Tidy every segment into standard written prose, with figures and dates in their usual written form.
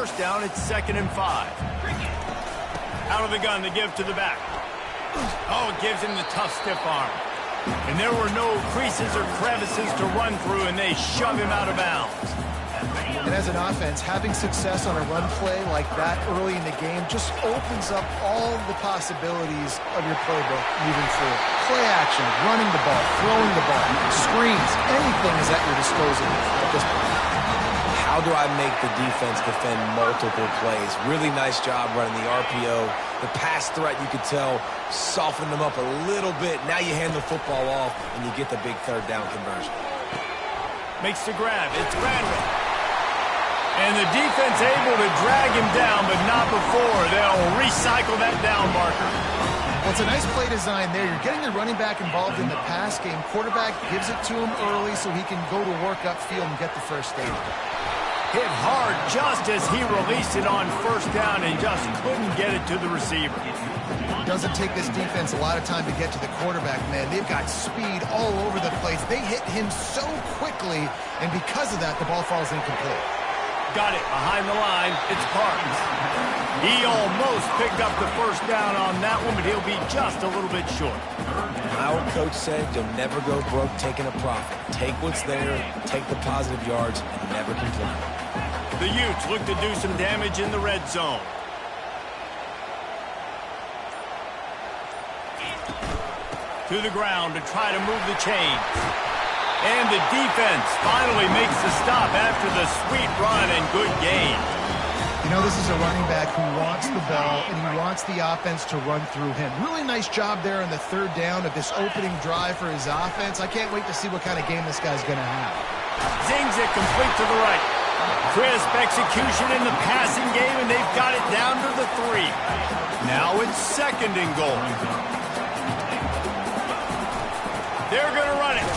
first down, it's 2nd and 5. Out of the gun, they give to the back. Oh, it gives him the tough, stiff arm. And there were no creases or crevices to run through, and they shove him out of bounds. And as an offense, having success on a run play like that early in the game just opens up all the possibilities of your playbook moving forward. Play action, running the ball, throwing the ball, screens, anything is at your disposal at this point. How do I make the defense defend multiple plays? Really nice job running the RPO. The pass threat, you could tell, softened them up a little bit. Now you hand the football off, and you get the big 3rd down conversion. Makes the grab. It's Bradley. And the defense able to drag him down, but not before. They'll recycle that down marker. Well, it's a nice play design there. You're getting the running back involved in the pass game. Quarterback gives it to him early so he can go to work upfield and get the first down. Hit hard just as he released it on 1st down and just couldn't get it to the receiver. It doesn't take this defense a lot of time to get to the quarterback, man. They've got speed all over the place. They hit him so quickly, and because of that, the ball falls incomplete. Got it behind the line. It's Parks. He almost picked up the first down on that one, but he'll be just a little bit short. My old coach said, you'll never go broke taking a profit. Take what's there, take the positive yards, and never complain. The Utes look to do some damage in the red zone. To the ground to try to move the chains. And the defense finally makes the stop after the sweet run and good gain. You know, this is a running back who wants the ball, and he wants the offense to run through him. Really nice job there on the 3rd down of this opening drive for his offense. I can't wait to see what kind of game this guy's going to have. Zings it complete to the right. Crisp execution in the passing game, and they've got it down to the 3. Now it's 2nd and goal. They're going to run it.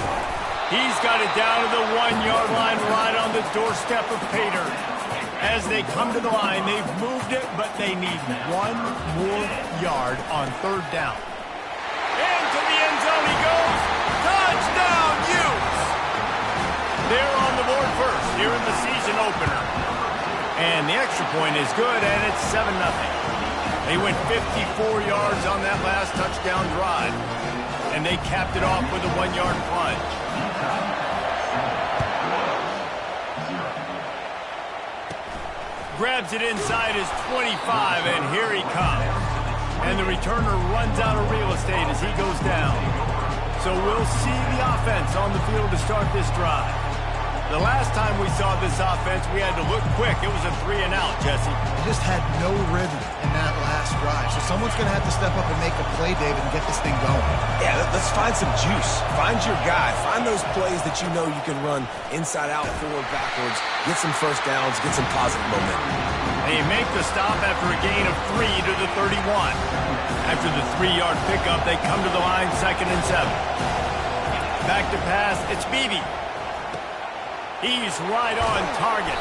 He's got it down to the 1-yard line right on the doorstep of Pater. As they come to the line, they've moved it, but they need 1 more yard on 3rd down. Into the end zone he goes. Touchdown, Utes! They're on the board first here in the season opener. And the extra point is good, and it's 7-0. They went 54 yards on that last touchdown drive. And they capped it off with a 1-yard plunge. Grabs it inside his 25, and here he comes. And the returner runs out of real estate as he goes down. So we'll see the offense on the field to start this drive. The last time we saw this offense, we had to look quick. It was a 3-and-out, Jesse. They just had no rhythm in that last drive. So someone's going to have to step up and make a play, David, and get this thing going. Yeah, let's find some juice. Find your guy. Find those plays that you know you can run inside out, forward, backwards. Get some first downs. Get some positive momentum. They make the stop after a gain of 3 to the 31. After the 3-yard pickup, they come to the line 2nd and 7. Back to pass, it's Beebe. He's right on target.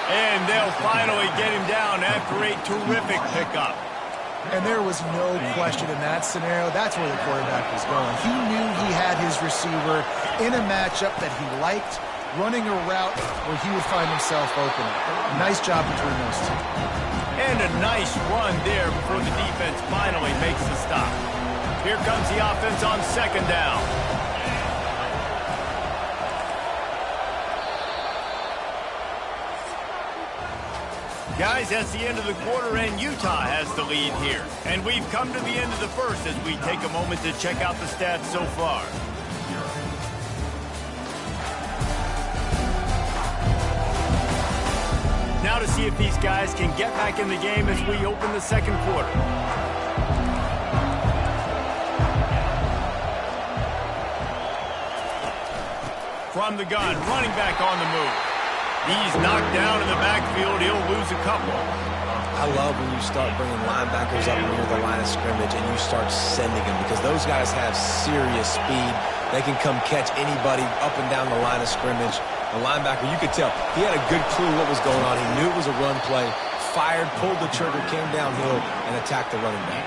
And they'll finally get him down after a terrific pickup. And there was no question in that scenario. That's where the quarterback was going. He knew he had his receiver in a matchup that he liked, running a route where he would find himself open. Nice job between those two. And a nice run there before the defense finally makes the stop. Here comes the offense on 2nd down. Guys, that's the end of the quarter, and Utah has the lead here. And we've come to the end of the first as we take a moment to check out the stats so far. Now to see if these guys can get back in the game as we open the 2nd quarter. From the gun, running back on the move. He's knocked down in the backfield. He'll lose a couple. I love when you start bringing linebackers up near the line of scrimmage and you start sending them because those guys have serious speed. They can come catch anybody up and down the line of scrimmage. The linebacker, you could tell, he had a good clue what was going on. He knew it was a run play, fired, pulled the trigger, came downhill, and attacked the running back.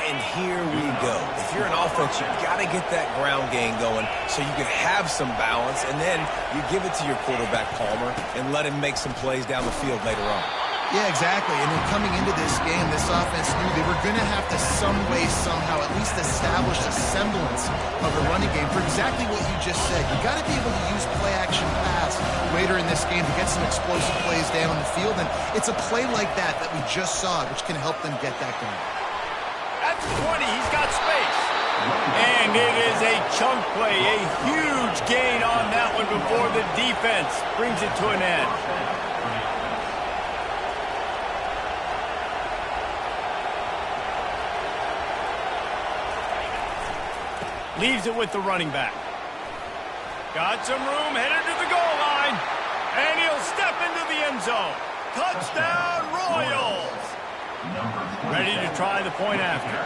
And here we go. If you're an offense, you've got to get that ground game going so you can have some balance, and then you give it to your quarterback, Palmer, and let him make some plays down the field later on. Yeah, exactly. And then coming into this game, this offense knew they were going to have to some way, somehow, at least establish a semblance of a running game for exactly what you just said. You got to be able to use play-action pass later in this game to get some explosive plays down the field. And it's a play like that we just saw, which can help them get that going. At the 20, he's got space. And it is a chunk play, a huge gain on that one before the defense brings it to an end. Leaves it with the running back. Got some room, headed to the goal line. And he'll step into the end zone. Touchdown, Royals! Ready to try the point after.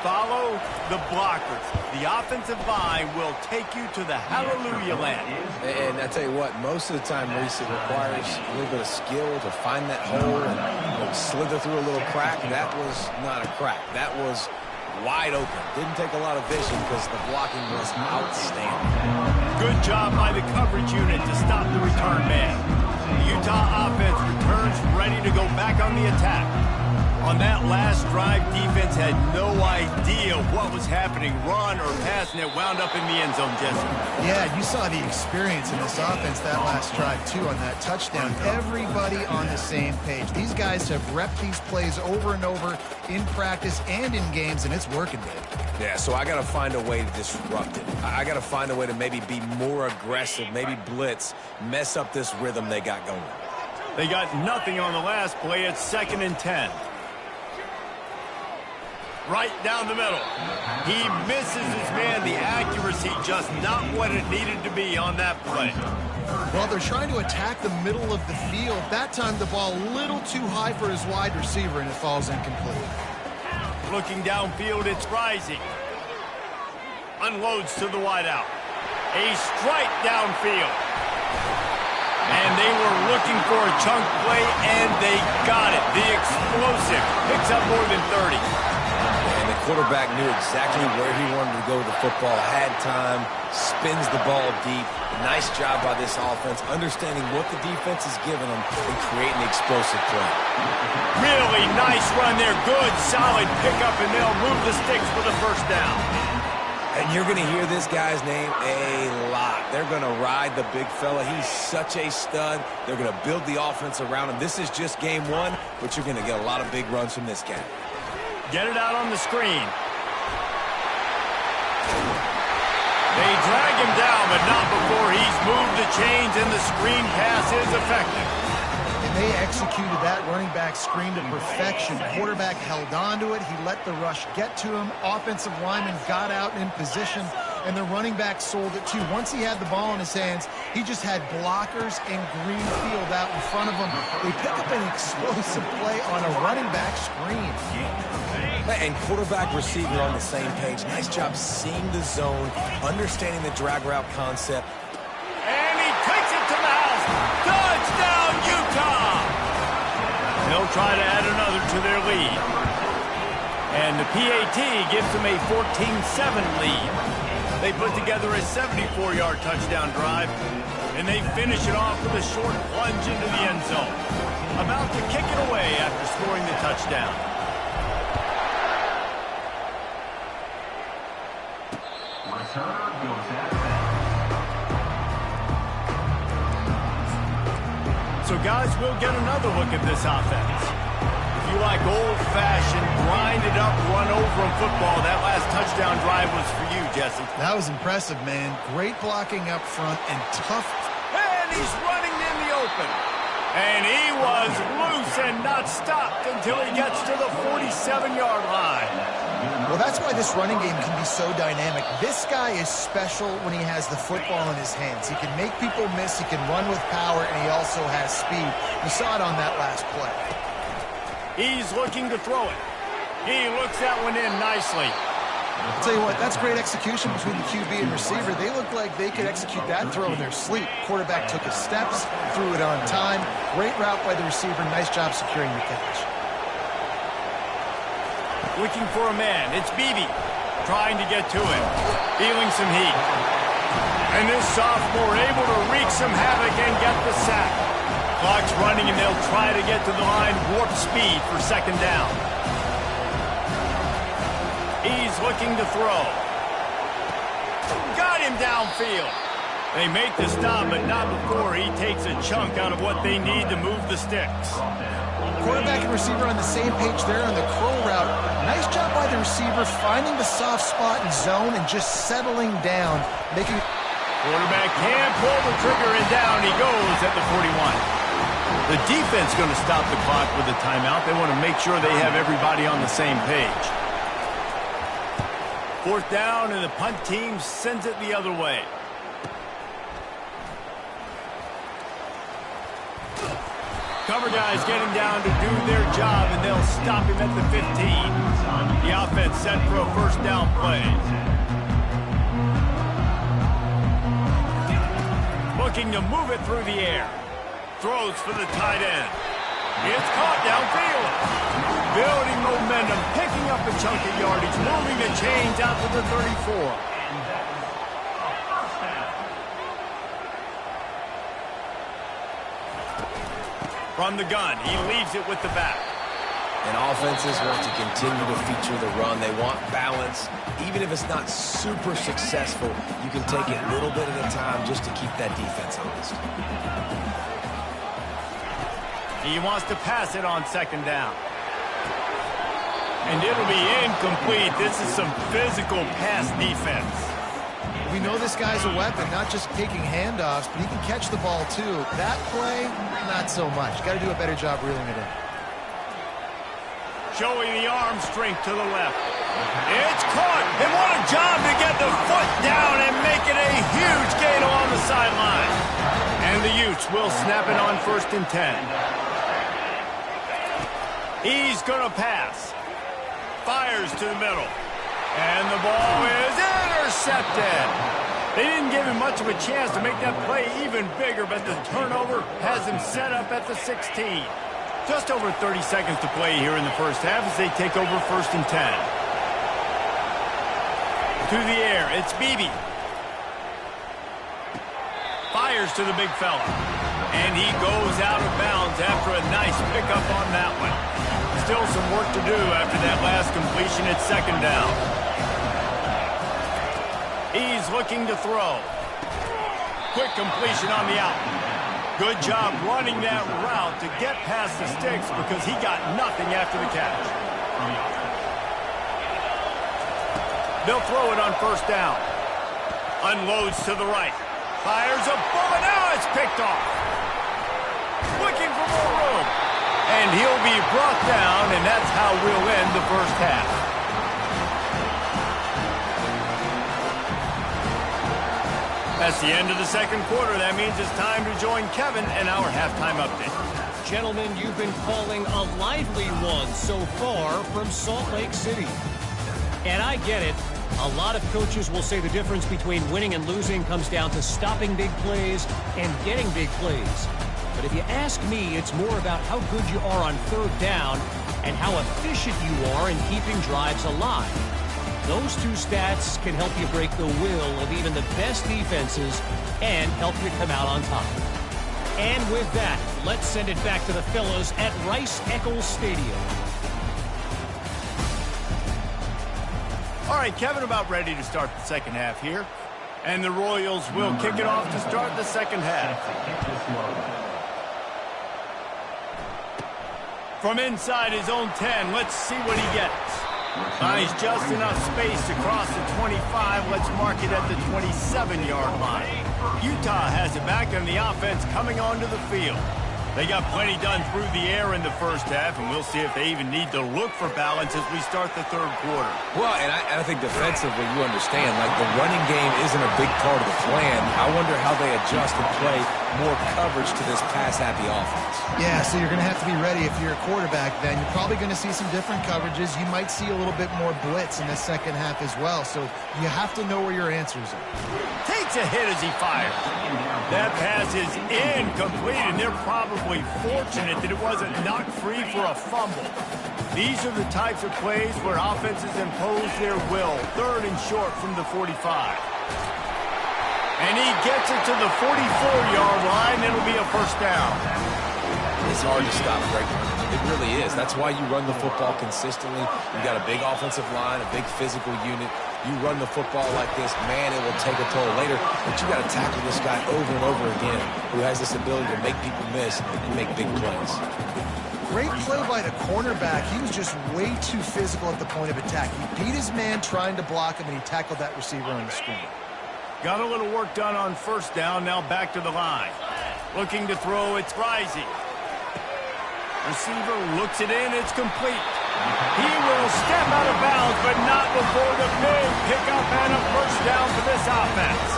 Follow the blockers. The offensive line will take you to the hallelujah land. And I tell you what, most of the time, Reese, it requires a little bit of skill to find that hole and slither through a little crack. That was not a crack. That was wide open. Didn't take a lot of vision because the blocking was outstanding. Good job by the coverage unit to stop the return man. The Utah offense returns ready to go back on the attack. On that last drive, defense had no idea what was happening, run or pass, and it wound up in the end zone, Jesse. Yeah, you saw the experience in this offense that last drive, too, on that touchdown. Everybody on the same page. These guys have repped these plays over and over in practice and in games, and it's working, baby. Yeah, so I got to find a way to disrupt it. I got to find a way to maybe be more aggressive, maybe blitz, mess up this rhythm they got going. They got nothing on the last play. It's 2nd and 10. Right down the middle. He misses his man. The accuracy just not what it needed to be on that play. Well, they're trying to attack the middle of the field. That time the ball a little too high for his wide receiver, and it falls incomplete. Looking downfield, it's Rising. Unloads to the wideout. A strike downfield. And they were looking for a chunk play, and they got it. The explosive picks up more than 30. And the quarterback knew exactly where he wanted to go with the football, had time, spins the ball deep. Nice job by this offense, understanding what the defense is giving them and creating the explosive play. Really nice run there. Good, solid pickup, and they'll move the sticks for the first down. And you're going to hear this guy's name a lot. They're going to ride the big fella. He's such a stud. They're going to build the offense around him. This is just game one, but you're going to get a lot of big runs from this guy. Get it out on the screen. They drag him down, but not before he's moved the chains, and the screen pass is effective. And they executed that running back screen to perfection. Quarterback held on to it. He let the rush get to him. Offensive lineman got out in position, and the running back sold it too. Once he had the ball in his hands, he just had blockers and green field out in front of him. They pick up an explosive play on a running back screen. And quarterback receiver on the same page. Nice job seeing the zone, understanding the drag route concept. And he takes it to the house. Touchdown, Utah! They'll try to add another to their lead. And the PAT gives them a 14-7 lead. They put together a 74-yard touchdown drive, and they finish it off with a short plunge into the end zone. About to kick it away after scoring the touchdown. So, guys, we'll get another look at this offense. If you like old-fashioned, grinded-up, run-over football, that last touchdown drive was for you, Jesse. That was impressive, man. Great blocking up front and tough. And he's running in the open. And he was loose and not stopped until he gets to the 47-yard line. Well, that's why this running game can be so dynamic. This guy is special when he has the football in his hands. He can make people miss, he can run with power, and he also has speed. You saw it on that last play. He's looking to throw it. He looks that one in nicely. I'll tell you what, that's great execution between the QB and receiver. They look like they could execute that throw in their sleep. Quarterback took his steps, threw it on time. Great route by the receiver. Nice job securing the catch. looking for a man. It's Beebe trying to get to him, feeling some heat. And this sophomore able to wreak some havoc and get the sack. Clock's running, and they'll try to get to the line warp speed for second down. He's looking to throw. Got him downfield. They make the stop, but not before he takes a chunk out of what they need to move the sticks. Quarterback and receiver on the same page there on the curl route. Nice job by the receiver finding the soft spot and zone and just settling down, making... Quarterback can pull the trigger, and down he goes at the 41. The defense going to stop the clock with a timeout. They want to make sure they have everybody on the same page. Fourth down, and the punt team sends it the other way. Cover guys getting down to do their job, and they'll stop him at the 15. The offense set for a first down play. Looking to move it through the air. Throws for the tight end. It's caught downfield. Building momentum, picking up a chunk of yardage, moving the chains out to the 34. From the gun, he leaves it with the back. And offenses want to continue to feature the run. They want balance. Even if it's not super successful, you can take it little bit at a time just to keep that defense honest. He wants to pass it on second down. And it'll be incomplete. This is some physical pass defense. We know this guy's a weapon, not just taking handoffs, but he can catch the ball too. That play, not so much. Got to do a better job reeling it in. Showing the arm strength to the left. It's caught. And what a job to get the foot down and make it a huge gain along the sideline. And the Utes will snap it on 1st and 10. He's going to pass. Fires to the middle. And the ball is intercepted. They didn't give him much of a chance to make that play even bigger, but the turnover has him set up at the 16. Just over 30 seconds to play here in the first half as they take over 1st and 10. To the air, it's Beebe. Fires to the big fella. And he goes out of bounds after a nice pickup on that one. Still some work to do after that last completion at second down. He's looking to throw. Quick completion on the out. Good job running that route to get past the sticks because he got nothing after the catch. They'll throw it on 1st down. Unloads to the right. Fires a bullet. Now it's picked off. Looking for more room. And he'll be brought down, and that's how we'll end the first half. That's the end of the second quarter. That means it's time to join Kevin in our halftime update. Gentlemen, you've been calling a lively one so far from Salt Lake City. And I get it. A lot of coaches will say the difference between winning and losing comes down to stopping big plays and getting big plays. But if you ask me, it's more about how good you are on 3rd down and how efficient you are in keeping drives alive. Those two stats can help you break the will of even the best defenses and help you come out on top. And with that, let's send it back to the fellows at Rice-Eccles Stadium. All right, Kevin, about ready to start the second half here. And the Royals will kick it off to start the second half. From inside his own 10, let's see what he gets. He's just enough space to cross the 25. Let's mark it at the 27-yard line. Utah has it back, and the offense coming onto the field. They got plenty done through the air in the first half, and we'll see if they even need to look for balance as we start the third quarter. Well, and I think defensively, you understand, like the running game isn't a big part of the plan. I wonder how they adjust and play more coverage to this pass-happy offense. Yeah, so you're going to have to be ready if you're a quarterback then. You're probably going to see some different coverages. You might see a little bit more blitz in the second half as well, so you have to know where your answers are. Takes a hit as he fires. That pass is incomplete, and they're probably fortunate that it wasn't knocked free for a fumble. These are the types of plays where offenses impose their will. 3rd and short from the 45. And he gets it to the 44-yard line. It'll be a first down. It's hard to stop Greg. It really is. That's why you run the football consistently. You've got a big offensive line, a big physical unit. You run the football like this, man, it will take a toll later. But you got to tackle this guy over and over again who has this ability to make people miss and make big plays. Great play by the cornerback. He was just way too physical at the point of attack. He beat his man trying to block him, and he tackled that receiver on the screen. Got a little work done on first down. Now back to the line. Looking to throw. It's Rising. Receiver looks it in. It's complete. He will step out of bounds, but not before the big pickup and a first down for this offense.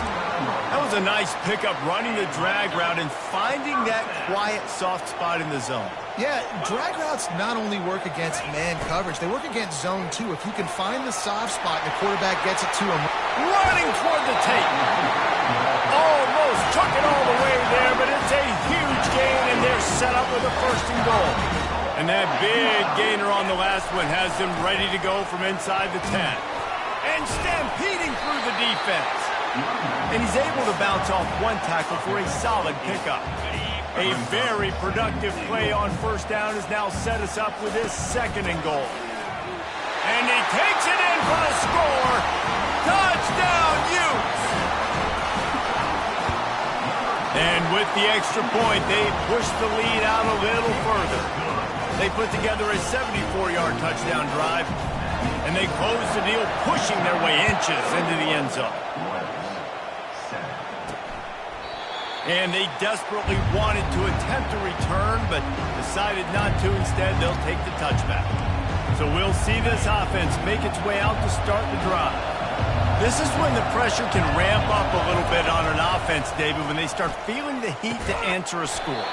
That was a nice pickup, running the drag route and finding that quiet, soft spot in the zone. Yeah, drag routes not only work against man coverage, they work against zone too. If you can find the soft spot and the quarterback gets it to him. Running toward the tape. Almost took it all the way there, but it's a huge gain, and they're set up with a 1st and goal. And that big gainer on the last one has them ready to go from inside the 10. And stampeding through the defense. And he's able to bounce off one tackle for a solid pickup. A very productive play on first down has now set us up with his 2nd and goal. And he takes it in for the score. Touchdown, Utes! And with the extra point, they push the lead out a little further. They put together a 74-yard touchdown drive, and they close the deal, pushing their way inches into the end zone. And they desperately wanted to attempt a return, but decided not to. Instead, they'll take the touchback. So we'll see this offense make its way out to start the drive. This is when the pressure can ramp up a little bit on an offense, David, when they start feeling the heat to answer a score.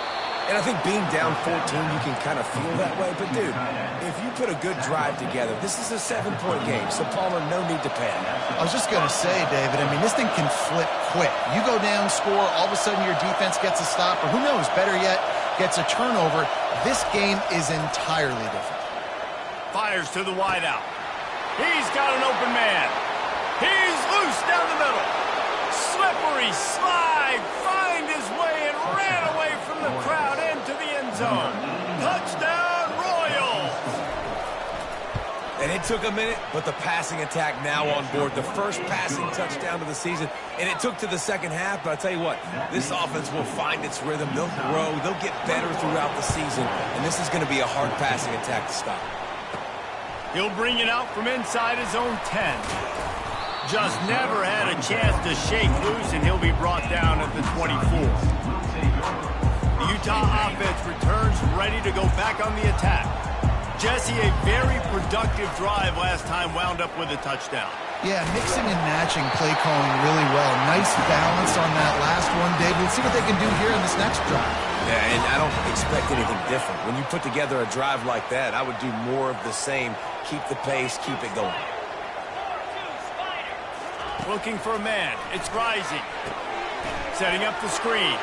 And I think being down 14, you can kind of feel that way. But, dude, if you put a good drive together, this is a 7-point game. So, Palmer, no need to panic. I was just going to say, David, I mean, this thing can flip quick. You go down, score, all of a sudden your defense gets a stop, or who knows, better yet, gets a turnover. This game is entirely different. Fires to the wideout. He's got an open man. He's loose down the middle. Slippery slide, find his way and ran away from the crowd into the end zone. Touchdown, Royals! And it took a minute, but the passing attack now on board. The first passing touchdown of the season, and it took to the second half, but I'll tell you what, this offense will find its rhythm. They'll grow, they'll get better throughout the season, and this is going to be a hard passing attack to stop. He'll bring it out from inside his own 10. Just never had a chance to shake loose, and he'll be brought down at the 24. The Utah offense returns ready to go back on the attack. Jesse, a very productive drive last time, wound up with a touchdown. Yeah, mixing and matching play calling really well. Nice balance on that last one, David. Let's see what they can do here in this next drive. Yeah, and I don't expect anything different. When you put together a drive like that, I would do more of the same. Keep the pace, keep it going. Looking for a man. It's Rising. Setting up the screen.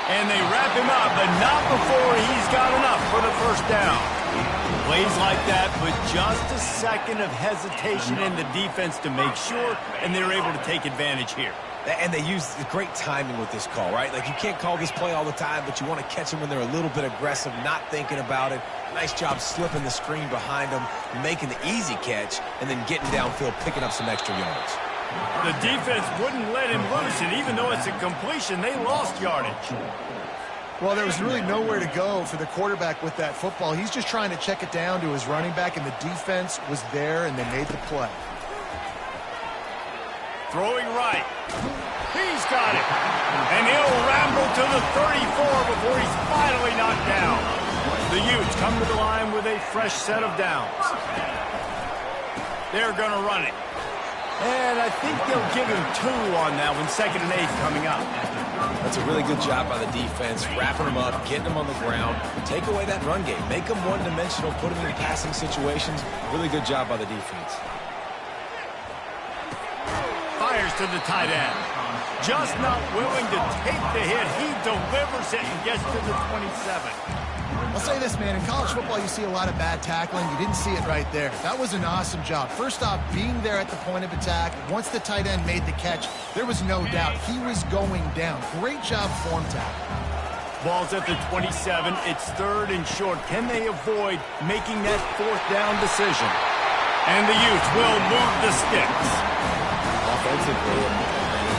And they wrap him up, but not before he's got enough for the first down. Plays like that, but just a second of hesitation in the defense to make sure, and they're able to take advantage here. And they use the great timing with this call, right? Like, you can't call this play all the time, but you want to catch them when they're a little bit aggressive, not thinking about it. Nice job slipping the screen behind them, making the easy catch, and then getting downfield, picking up some extra yards. The defense wouldn't let him loose, and even though it's a completion, they lost yardage. Well, there was really nowhere to go for the quarterback with that football. He's just trying to check it down to his running back, and the defense was there, and they made the play. Throwing right. He's got it. And he'll ramble to the 34 before he's finally knocked down. The Utes come to the line with a fresh set of downs. They're going to run it. And I think they'll give him 2 on that one, 2nd and 8 coming up. That's a really good job by the defense, wrapping them up, getting them on the ground. Take away that run game. Make them one-dimensional, put them in passing situations. Really good job by the defense. Fires to the tight end. Just not willing to take the hit. He delivers it and gets to the 27. I'll say this, man. In college football, you see a lot of bad tackling. You didn't see it right there. That was an awesome job. First off, being there at the point of attack. Once the tight end made the catch, there was no doubt he was going down. Great job form tackle. Ball's at the 27. It's 3rd and short. Can they avoid making that 4th down decision? And the Utes will move the sticks. Offensively,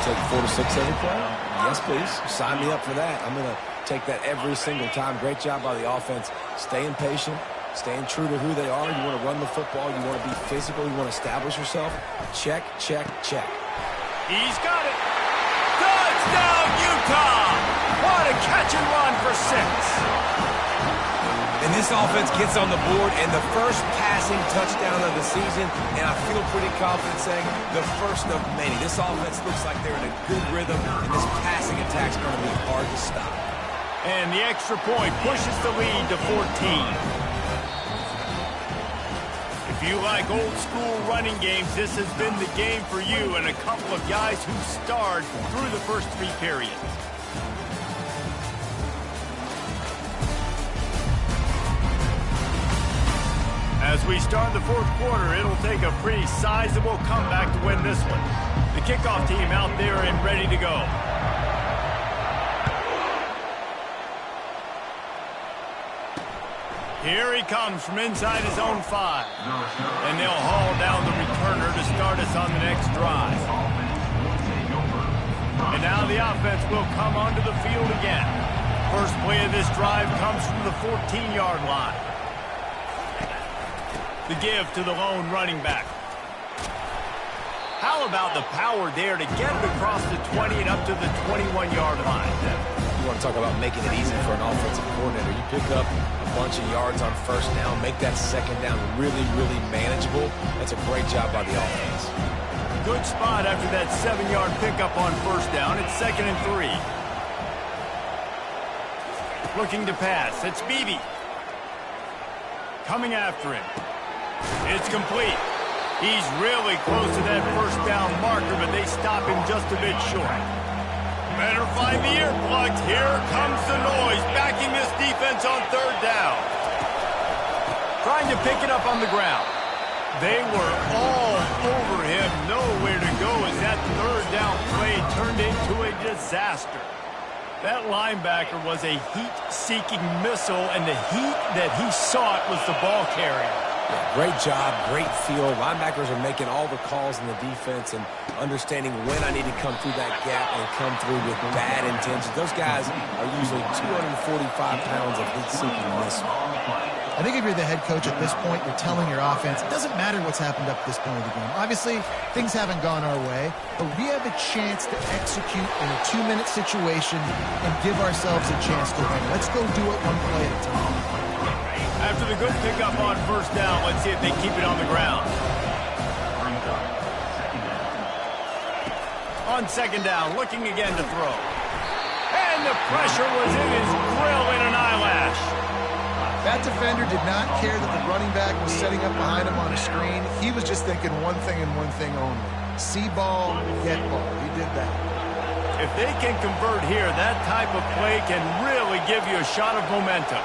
take 4 to 6 every play? Yes, please. Sign me up for that. I'm going to take that every single time. Great job by the offense. Staying patient, staying true to who they are. You want to run the football. You want to be physical. You want to establish yourself. Check, check, check. He's got it. Touchdown, Utah! What a catch and run for 6. And this offense gets on the board, and the first passing touchdown of the season, and I feel pretty confident saying the first of many. This offense looks like they're in a good rhythm, and this passing attack's going to be hard to stop. And the extra point pushes the lead to 14. If you like old school running games, this has been the game for you and a couple of guys who starred through the first 3 periods. As we start the 4th quarter, it'll take a pretty sizable comeback to win this one. The kickoff team out there and ready to go. Here he comes from inside his own 5. And they'll haul down the returner to start us on the next drive. And now the offense will come onto the field again. First play of this drive comes from the 14-yard line. The give to the lone running back. How about the power there to get it across the 20 and up to the 21-yard line? You want to talk about making it easy for an offensive coordinator. You pick up a bunch of yards on first down, make that second down really, really manageable. That's a great job by the offense. Good spot after that 7-yard pickup on first down. It's 2nd and 3. Looking to pass. It's Beebe. Coming after him. It's complete. He's really close to that first down marker, but they stop him just a bit short. Better find the earplugs. Here comes the noise, backing this defense on 3rd down. Trying to pick it up on the ground. They were all over him. Nowhere to go as that 3rd down play turned into a disaster. That linebacker was a heat-seeking missile, and the heat that he sought was the ball carrier. Yeah, great job, great feel. Linebackers are making all the calls in the defense and understanding when I need to come through that gap and come through with bad intentions. Those guys are usually 245 pounds of heat-seeking missile. I think if you're the head coach at this point, you're telling your offense, it doesn't matter what's happened up to this point of the game. Obviously, things haven't gone our way, but we have a chance to execute in a 2-minute situation and give ourselves a chance to win. Let's go do it one play at a time. After the good pickup on first down, let's see if they keep it on the ground. On 2nd down, looking again to throw. And the pressure was in his grill in an eyelash. That defender did not care that the running back was setting up behind him on a screen. He was just thinking one thing and one thing only. See ball, get ball. He did that. If they can convert here, that type of play can really give you a shot of momentum.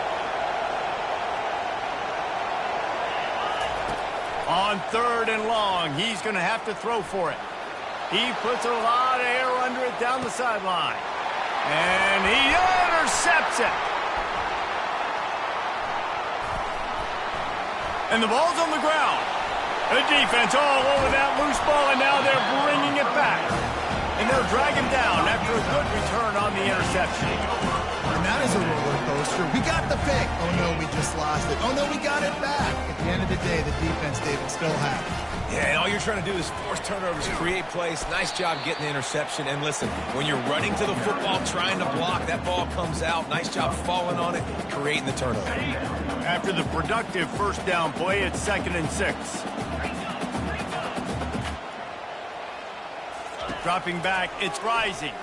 On 3rd and long, he's going to have to throw for it. He puts a lot of air under it down the sideline. And he intercepts it. And the ball's on the ground. The defense all over that loose ball, and now they're bringing it back. And they'll drag him down after a good return on the interception. And that is a roller coaster. We got the pick. Oh, no, we just lost it. Oh, no, we got it back. At the end of the day, the defense, David, still have it. Yeah, and all you're trying to do is force turnovers, create plays. Nice job getting the interception. And listen, when you're running to the football, trying to block, that ball comes out. Nice job falling on it, creating the turnover. After the productive first down play, it's 2nd and 6. Dropping back, it's Rising.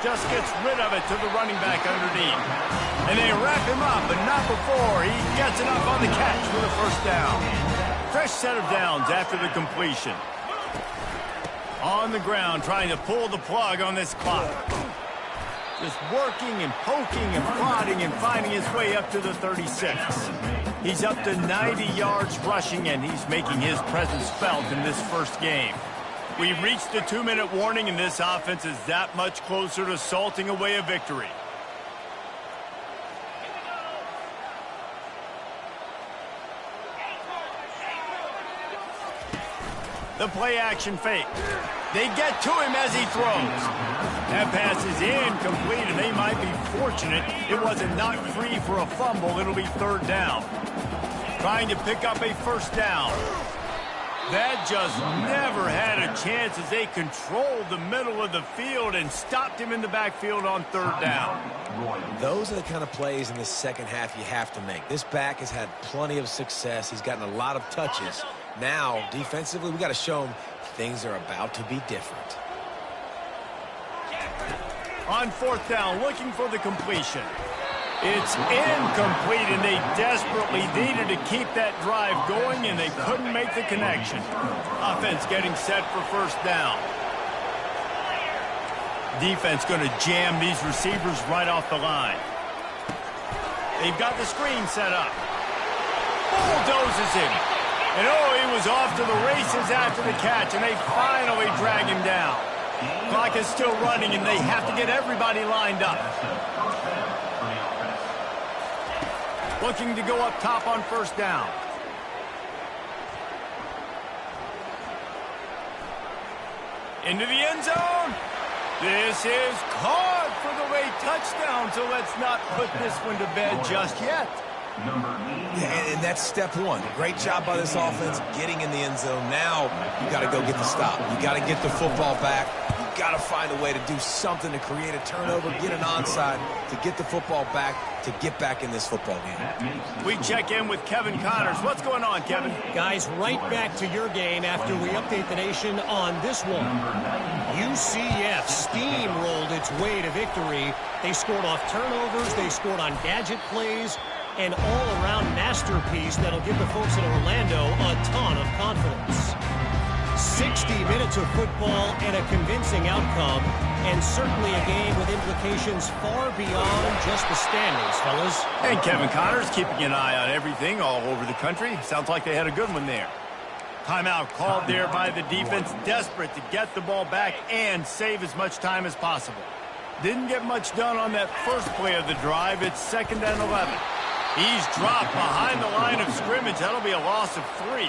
just gets rid of it to the running back underneath. And they wrap him up, but not before he gets enough on the catch for the first down. Fresh set of downs after the completion. On the ground, trying to pull the plug on this clock. Just working and poking and prodding and finding his way up to the 36. He's up to 90 yards rushing, and he's making his presence felt in this first game. We've reached the 2-minute warning, and this offense is that much closer to salting away a victory. The play-action fake. They get to him as he throws. That pass is incomplete, and they might be fortunate it wasn't knocked free for a fumble. It'll be third down. Trying to pick up a first down. That just never had a chance as they controlled the middle of the field and stopped him in the backfield on third down. Those are the kind of plays in the second half you have to make. This back has had plenty of success. He's gotten a lot of touches. Now, defensively, we got to show him things are about to be different. On fourth down, looking for the completion. It's incomplete, and they desperately needed to keep that drive going, and they couldn't make the connection. Offense getting set for first down. Defense going to jam these receivers right off the line. They've got the screen set up. Bulldozes him. And he was off to the races after the catch, and they finally drag him down. Clock is still running, and they have to get everybody lined up. Looking to go up top on first down. Into the end zone. This is caught for the late touchdown, so let's not put this one to bed just yet. And that's step one. Great job by this offense getting in the end zone. Now you got to go get the stop. You got to get the football back. You got to find a way to do something to create a turnover, get an onside, to get the football back, to get back in this football game. We check in with Kevin Connors. What's going on, Kevin? Guys, right back to your game after we update the nation on this one. UCF steamrolled its way to victory. They scored off turnovers. They scored on gadget plays. An all-around masterpiece that'll give the folks in Orlando a ton of confidence. 60 minutes of football and a convincing outcome, and certainly a game with implications far beyond just the standings, fellas. And Kevin Connors keeping an eye on everything all over the country. Sounds like they had a good one there. Timeout called there by the defense, desperate to get the ball back and save as much time as possible. Didn't get much done on that first play of the drive. It's 2nd and 11. He's dropped behind the line of scrimmage. That'll be a loss of 3.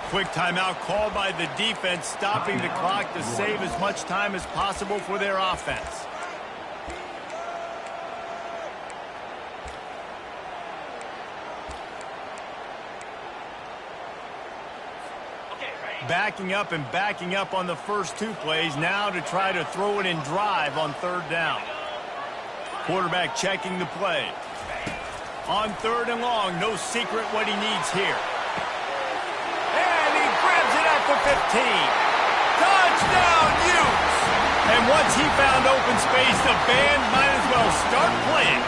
Quick timeout called by the defense, stopping the clock to save as much time as possible for their offense. Backing up on the first 2 plays, now to try to throw it in drive on third down. Quarterback checking the play. On 3rd and long, no secret what he needs here. And he grabs it at the 15. Touchdown, Utes! And once he found open space, the band might as well start playing.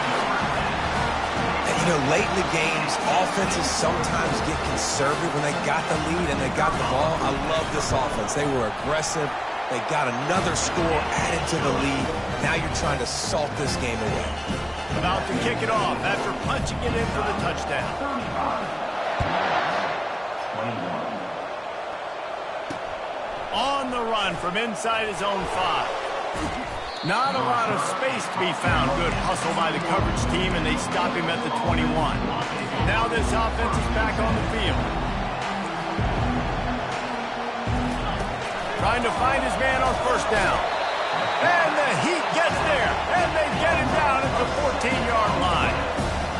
You know, late in the games, offenses sometimes get conservative when they got the lead and they got the ball. I love this offense. They were aggressive. They got another score added to the lead. Now you're trying to salt this game away. About to kick it off after punching it in for the touchdown. On the run from inside his own 5. Not a lot of space to be found. Good hustle by the coverage team, and they stop him at the 21. Now this offense is back on the field. Trying to find his man on first down. And the Heat gets there, and they get him down at the 14-yard line.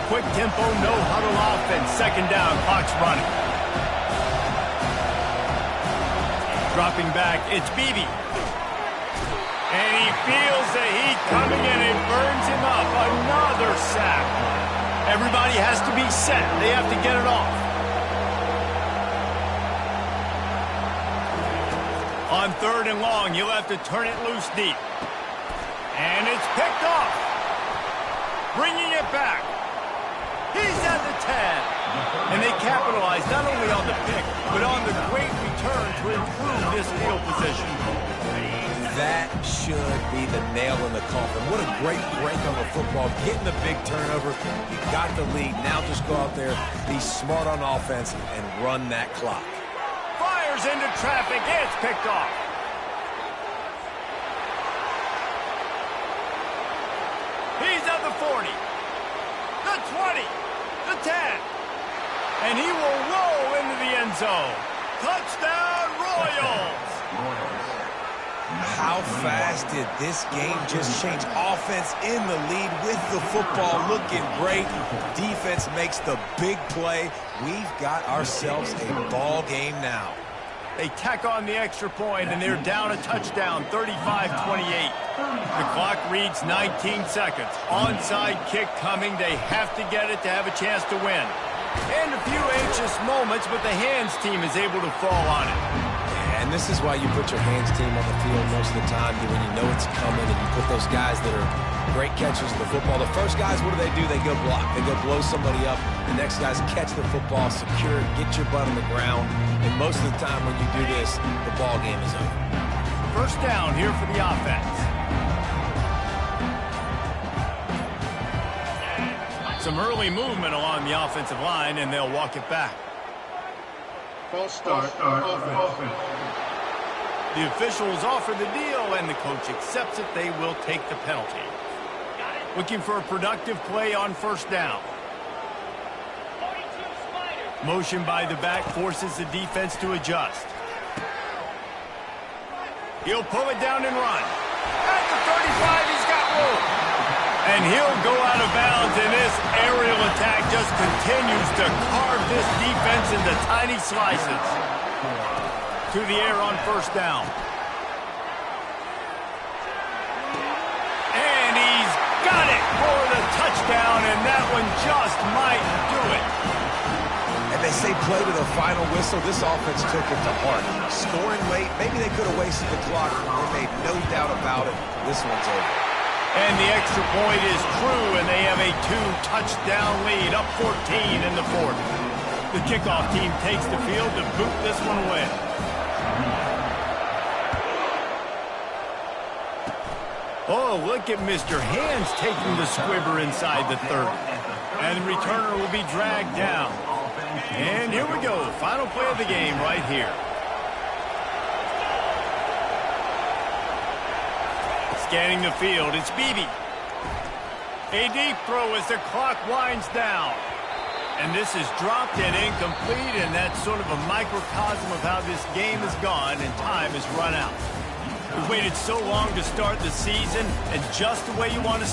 Quick tempo, no huddle offense. 2nd down, clock's running. Dropping back, it's Beebe. And he feels the heat coming, and it burns him up. Another sack. Everybody has to be set. They have to get it off. On 3rd and long, you'll have to turn it loose deep. And It's picked off. Bringing it back. He's at the 10. And they capitalize not only on the pick, but on the great return to improve this field position. That should be the nail in the coffin. What a great break on the football. Getting the big turnover. You got the lead. Now just go out there, be smart on offense, and run that clock. Fires into traffic. It's picked off. He's at the 40. The 20. The 10. And he will roll into the end zone. Touchdown, Royals. How fast did this game just change? Offense in the lead with the football, looking great. Defense makes the big play. We've got ourselves a ball game now. They tack on the extra point, and they're down a touchdown, 35-28. The clock reads 19 seconds. Onside kick coming. They have to get it to have a chance to win. And a few anxious moments, but the hands team is able to fall on it. And this is why you put your hands team on the field most of the time, when you know it's coming, and you put those guys that are great catchers of the football. The first guys, what do? They go block. They go blow somebody up. The next guys catch the football, secure it, get your butt on the ground. And most of the time when you do this, the ball game is over. First down here for the offense. Some early movement along the offensive line, and they'll walk it back. False start offense. The officials offer the deal, and the coach accepts it. They will take the penalty. Looking for a productive play on first down. Motion by the back forces the defense to adjust. He'll pull it down and run. At the 35, he's got room. And he'll go out of bounds, and this aerial attack just continues to carve this defense into tiny slices. To the air on first down. And he's got it for the touchdown, and that one just might do it. And they say play to the final whistle. This offense took it to heart. Scoring late, maybe they could have wasted the clock. They made no doubt about it. This one's over. And the extra point is true, and they have a 2-touchdown lead, up 14 in the fourth. The kickoff team takes the field to boot this one away. Oh, look at Mr. Hands taking the squibber inside the 30. And the returner will be dragged down. And here we go, final play of the game right here. Scanning the field, it's Beebe. A deep throw as the clock winds down. And this is dropped and incomplete, and that's sort of a microcosm of how this game has gone, and time has run out. We've waited so long to start the season, and just the way you want to